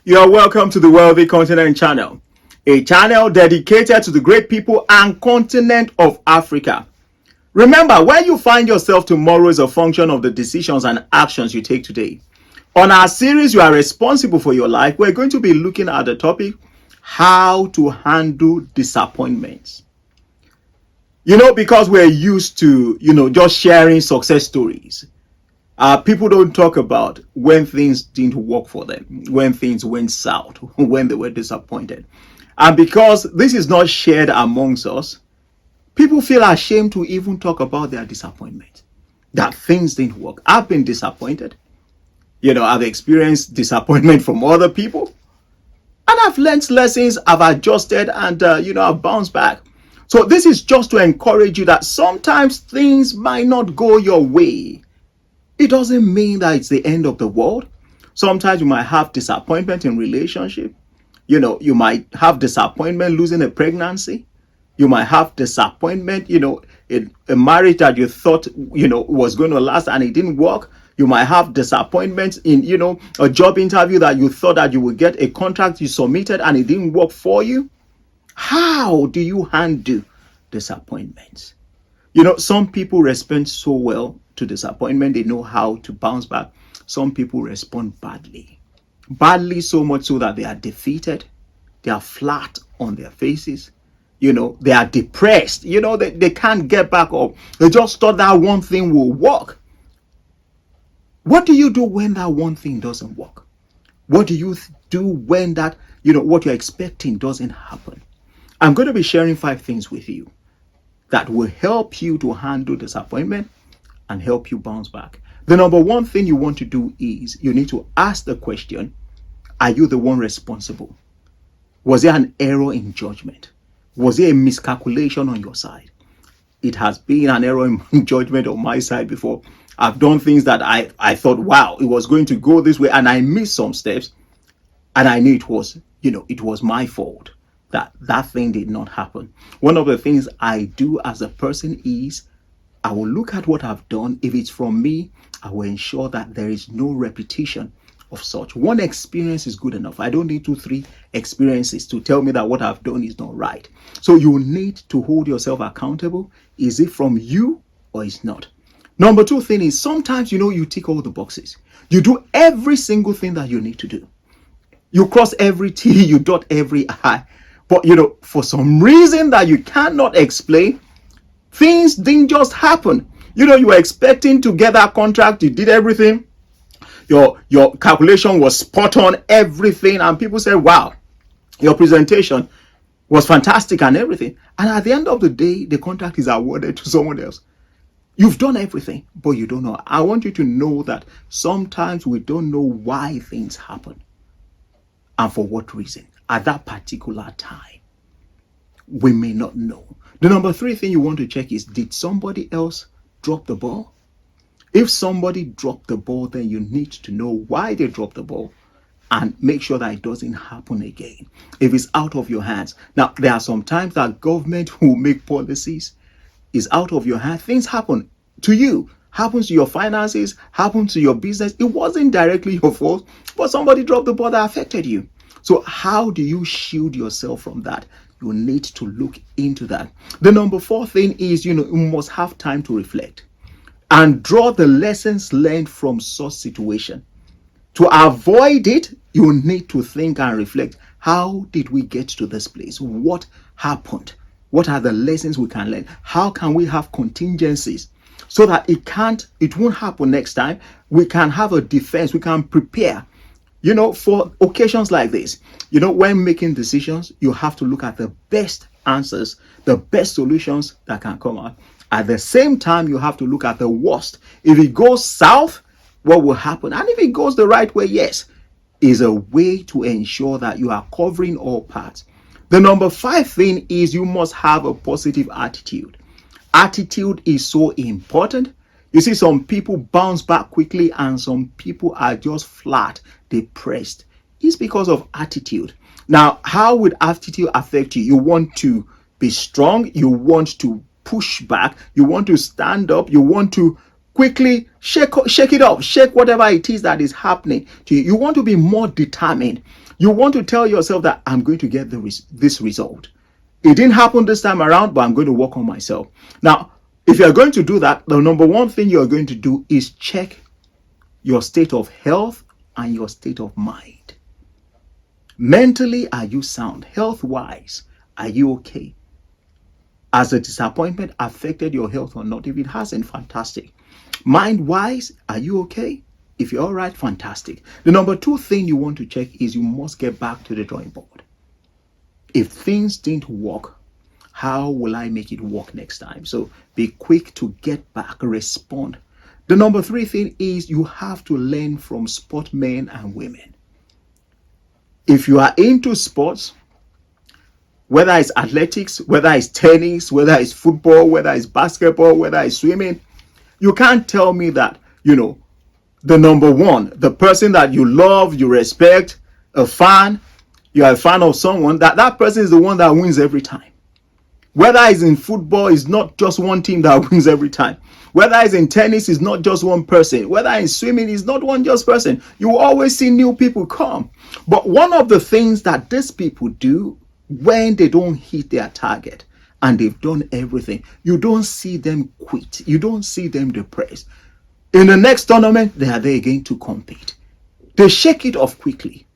You are welcome to the Wealthy Continent channel, a channel dedicated to the great people and continent of Africa. Remember, where you find yourself tomorrow is a function of the decisions and actions you take today. On our series, You Are Responsible for Your Life, we're going to be looking at the topic, how to handle disappointments. Because we're used to, just sharing success stories. People don't talk about when things didn't work for them, when things went south, when they were disappointed. And because this is not shared amongst us, people feel ashamed to even talk about their disappointment, that things didn't work. I've been disappointed. I've experienced disappointment from other people. And I've learned lessons, I've adjusted, and, I've bounced back. So this is just to encourage you that sometimes things might not go your way. It doesn't mean that it's the end of the world. Sometimes you might have disappointment in relationship. You might have disappointment losing a pregnancy. You might have disappointment, in a marriage that you thought, was going to last and it didn't work. You might have disappointment in, a job interview that you thought that you would get a contract you submitted and it didn't work for you. How do you handle disappointments? Some people respond so well to disappointment. They know how to bounce back. Some people respond badly. Badly so much so that they are defeated. They are flat on their faces. They are depressed. They can't get back up. They just thought that one thing will work. What do you do when that one thing doesn't work? What do you do when that, what you're expecting doesn't happen? I'm going to be sharing 5 things with you that will help you to handle disappointment and help you bounce back. The number one thing you want to do is you need to ask the question, are you the one responsible? Was there an error in judgment? Was there a miscalculation on your side? It has been an error in judgment on my side before. I've done things that I thought, wow, it was going to go this way, and I missed some steps, and I knew it was my fault that thing did not happen. One of the things I do as a person is I will look at what I've done. If it's from me, I will ensure that there is no repetition of such. One experience is good enough. I don't need 2, 3 experiences to tell me that what I've done is not right. So you need to hold yourself accountable. Is it from you or is not? Number 2 thing is sometimes, you tick all the boxes. You do every single thing that you need to do. You cross every T, you dot every I. But, for some reason that you cannot explain, things didn't just happen. You were expecting to get that contract. You did everything. Your calculation was spot on, everything. And people said, wow, your presentation was fantastic and everything. And at the end of the day, the contract is awarded to someone else. You've done everything, but you don't know. I want you to know that sometimes we don't know why things happen and for what reason. At that particular time, we may not know. The number 3 thing you want to check is, did somebody else drop the ball? If somebody dropped the ball, then you need to know why they dropped the ball and make sure that it doesn't happen again. If it's out of your hands. Now, there are some times that government will make policies. It's out of your hands. Things happen to you. Happens to your finances, happens to your business. It wasn't directly your fault, but somebody dropped the ball that affected you. So how do you shield yourself from that? You need to look into that. The number 4 thing is, you must have time to reflect and draw the lessons learned from such situation. To avoid it, you need to think and reflect. How did we get to this place? What happened? What are the lessons we can learn? How can we have contingencies so that it won't happen next time? We can have a defense. We can prepare. For occasions like this, when making decisions, you have to look at the best answers, the best solutions that can come out. At the same time, you have to look at the worst. If it goes south, what will happen? And if it goes the right way, yes, is a way to ensure that you are covering all parts. The number 5 thing is you must have a positive attitude. Attitude is so important. You see, some people bounce back quickly and some people are just flat, depressed. It's because of attitude. Now, how would attitude affect you? You want to be strong. You want to push back. You want to stand up. You want to quickly shake it off. Shake whatever it is that is happening to you. You want to be more determined. You want to tell yourself that I'm going to get this result. It didn't happen this time around, but I'm going to work on myself. Now, if you're going to do that, the number one thing you're going to do is check your state of health and your state of mind. Mentally, are you sound? Health-wise, are you okay? Has the disappointment affected your health or not? If it hasn't, fantastic. Mind-wise, are you okay? If you're all right, fantastic. The number two thing you want to check is you must get back to the drawing board. If things didn't work, how will I make it work next time? So be quick to get back, respond. The number three thing is you have to learn from sportsmen and women. If you are into sports, whether it's athletics, whether it's tennis, whether it's football, whether it's basketball, whether it's swimming, you can't tell me that, the number one, the person that you love, you respect, a fan, you are a fan of someone, that person is the one that wins every time. Whether it's in football, it's not just one team that wins every time. Whether it's in tennis, it's not just one person. Whether in swimming, it's not one just person. You always see new people come. But one of the things that these people do when they don't hit their target and they've done everything, you don't see them quit. You don't see them depressed. In the next tournament, they are there again to compete. They shake it off quickly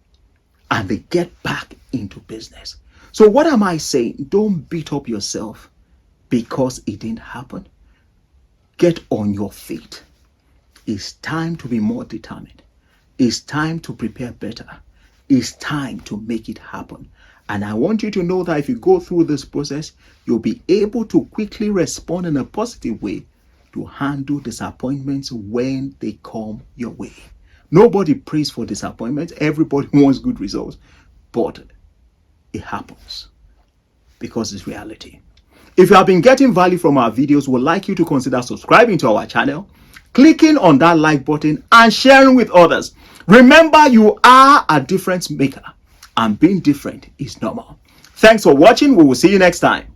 and they get back into business. So what am I saying? Don't beat up yourself because it didn't happen. Get on your feet. It's time to be more determined. It's time to prepare better. It's time to make it happen. And I want you to know that if you go through this process, you'll be able to quickly respond in a positive way to handle disappointments when they come your way. Nobody prays for disappointment. Everybody wants good results. But it happens because it's reality. If you have been getting value from our videos, we'd like you to consider subscribing to our channel, clicking on that like button and sharing with others. Remember, you are a difference maker and being different is normal. Thanks for watching. We will see you next time.